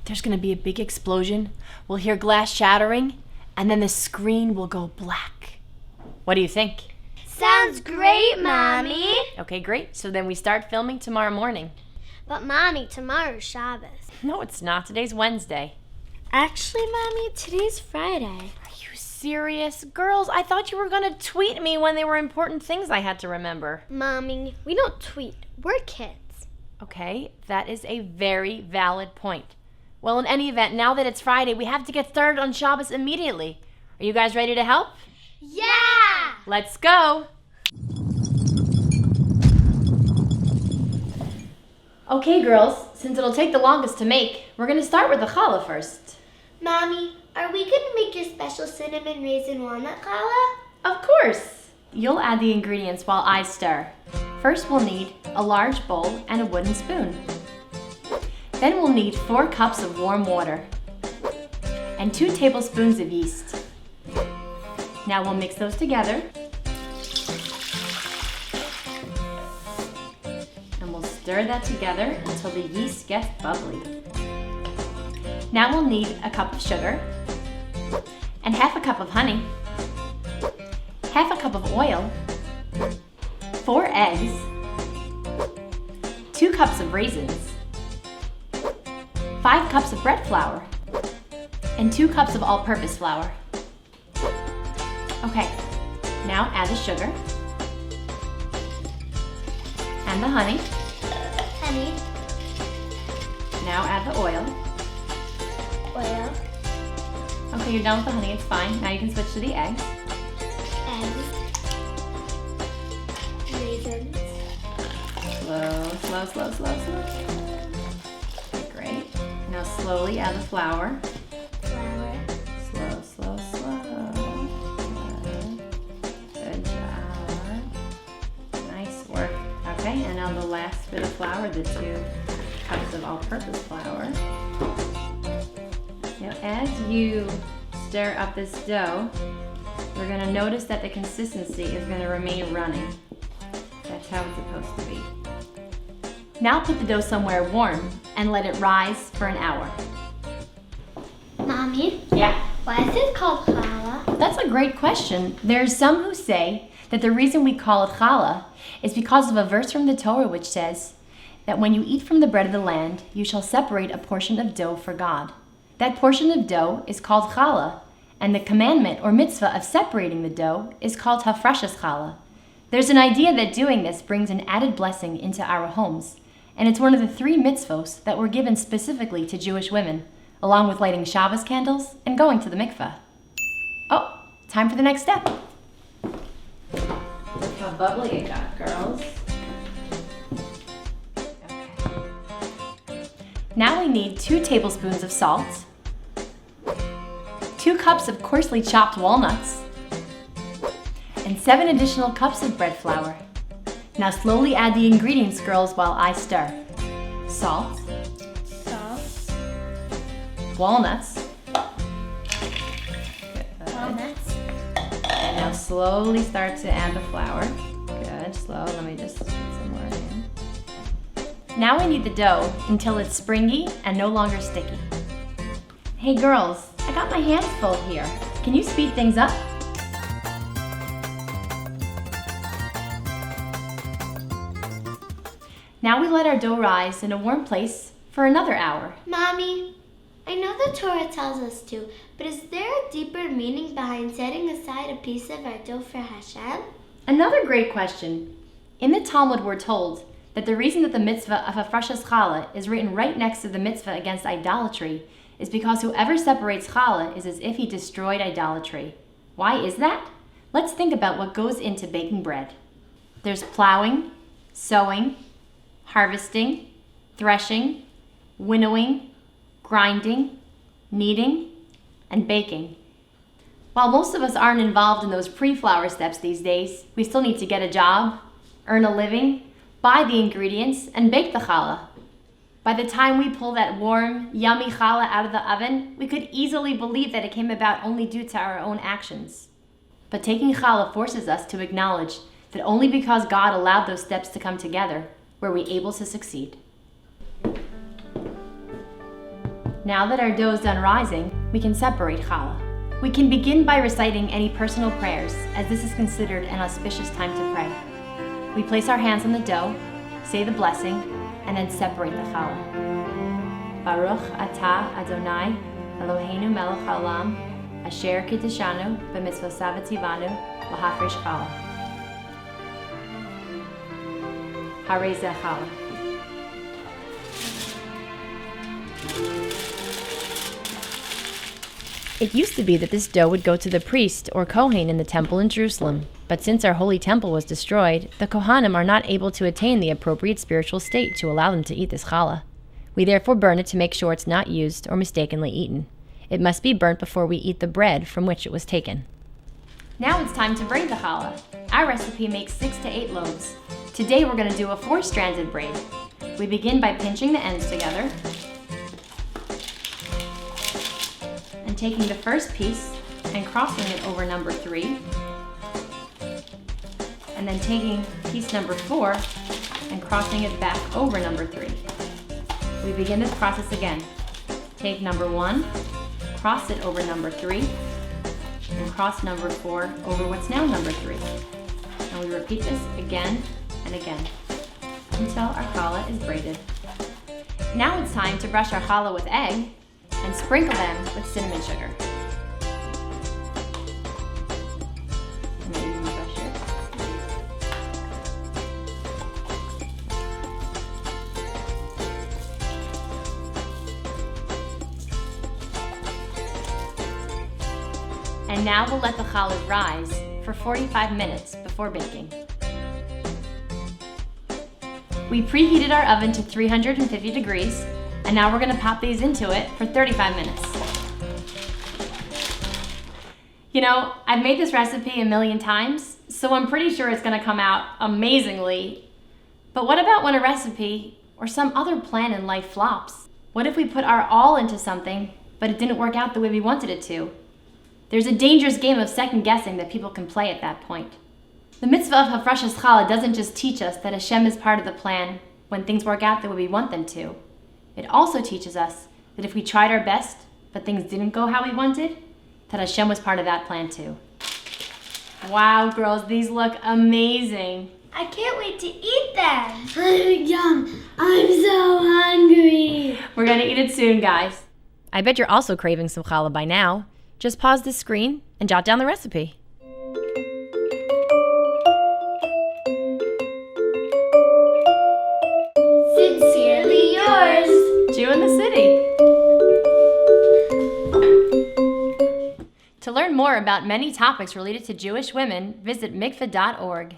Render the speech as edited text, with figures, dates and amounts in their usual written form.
There's gonna be a big explosion. We'll hear glass shattering, and then the screen will go black. What do you think? Sounds great, Mommy. Okay, great. So then we start filming tomorrow morning. But Mommy, tomorrow's Shabbos. No, it's not. Today's Wednesday. Actually, Mommy, today's Friday. Are you serious? Girls, I thought you were gonna tweet me when there were important things I had to remember. Mommy, we don't tweet. We're kids. Okay, that is a very valid point. Well, in any event, now that it's Friday, we have to get started on Shabbos immediately. Are you guys ready to help? Yeah! Let's go! Okay, girls, since it'll take the longest to make, we're gonna start with the challah first. Mommy, are we gonna make your special cinnamon raisin walnut challah? Of course! You'll add the ingredients while I stir. First, we'll need a large bowl and a wooden spoon. Then we'll need 4 cups of warm water and 2 tablespoons of yeast. Now we'll mix those together. And we'll stir that together until the yeast gets bubbly. Now we'll need a cup of sugar and half a cup of honey, half a cup of oil, 4 eggs, 2 cups of raisins, 5 cups of bread flour, and 2 cups of all-purpose flour. Okay, now add the sugar and the honey. Honey. Now add the oil. Oil. Okay, you're done with the honey, it's fine. Now you can switch to the eggs. Eggs. Raisins. Slow, slow, slow, slow, slow. Okay, great. Now slowly add the flour. Flour. Slow, slow, slow. Good job. Nice work. Okay, and now the last bit of flour, the 2 cups of all-purpose flour. Now as you stir up this dough, we're going to notice that the consistency is going to remain running. That's how it's supposed to be. Now put the dough somewhere warm and let it rise for an hour. Mommy, Yeah? why is it called challah? That's a great question. There's some who say that the reason we call it challah is because of a verse from the Torah which says that when you eat from the bread of the land, you shall separate a portion of dough for God. That portion of dough is called challah, and the commandment or mitzvah of separating the dough is called hafrashas challah. There's an idea that doing this brings an added blessing into our homes, and it's one of the 3 mitzvos that were given specifically to Jewish women, along with lighting Shabbos candles and going to the mikveh. Oh, time for the next step. Look how bubbly it got, girls. Okay. Now we need 2 tablespoons of salt, 2 cups of coarsely chopped walnuts, and 7 additional cups of bread flour. Now slowly add the ingredients, girls, while I stir. Salt, Salt. walnuts, Walnuts. and now slowly start to add the flour. Good, slow, let me just put some more in. Now we knead the dough until it's springy and no longer sticky. Hey girls, I got my hands full here. Can you speed things up? Now we let our dough rise in a warm place for another hour. Mommy, I know the Torah tells us to, but is there a deeper meaning behind setting aside a piece of our dough for Hashem? Another great question. In the Talmud we're told that the reason that the mitzvah of hafrashas challah is written right next to the mitzvah against idolatry is because whoever separates challah is as if he destroyed idolatry. Why is that? Let's think about what goes into baking bread. There's plowing, sowing, harvesting, threshing, winnowing, grinding, kneading, and baking. While most of us aren't involved in those pre-flour steps these days, we still need to get a job, earn a living, buy the ingredients, and bake the challah. By the time we pull that warm, yummy challah out of the oven, we could easily believe that it came about only due to our own actions. But taking challah forces us to acknowledge that only because God allowed those steps to come together were we able to succeed. Now that our dough is done rising, we can separate challah. We can begin by reciting any personal prayers, as this is considered an auspicious time to pray. We place our hands on the dough, say the blessing, and then separate the challah. Baruch atah Adonai Eloheinu melech haolam asher kiddushanu b'mitzvosav v'tzivanu l'hafresh challah. Harei zeh challah. It used to be that this dough would go to the priest or Kohen in the temple in Jerusalem, but since our holy temple was destroyed, the Kohanim are not able to attain the appropriate spiritual state to allow them to eat this challah. We therefore burn it to make sure it's not used or mistakenly eaten. It must be burnt before we eat the bread from which it was taken. Now it's time to braid the challah. Our recipe makes 6 to 8 loaves. Today we're going to do a 4-stranded braid. We begin by pinching the ends together and taking the first piece and crossing it over number 3, and then taking piece number 4 and crossing it back over number 3. We begin this process again. Take number 1, cross it over number 3, and cross number 4 over what's now number 3. And we repeat this again and again until our challah is braided. Now it's time to brush our challah with egg and sprinkle them with cinnamon sugar. And then you can brush it. And now we'll let the challah rise for 45 minutes before baking. We preheated our oven to 350 degrees, and now we're going to pop these into it for 35 minutes. You know, I've made this recipe a million times, so I'm pretty sure it's going to come out amazingly. But what about when a recipe or some other plan in life flops? What if we put our all into something, but it didn't work out the way we wanted it to? There's a dangerous game of second guessing that people can play at that point. The mitzvah of Hafrashas Challah doesn't just teach us that Hashem is part of the plan when things work out the way we want them to. It also teaches us that if we tried our best, but things didn't go how we wanted, that Hashem was part of that plan too. Wow, girls, these look amazing. I can't wait to eat them. Yum, I'm so hungry. We're gonna eat it soon, guys. I bet you're also craving some challah by now. Just pause this screen and jot down the recipe. Sincerely yours, Jew in the City. To learn more about many topics related to Jewish women, visit mikveh.org.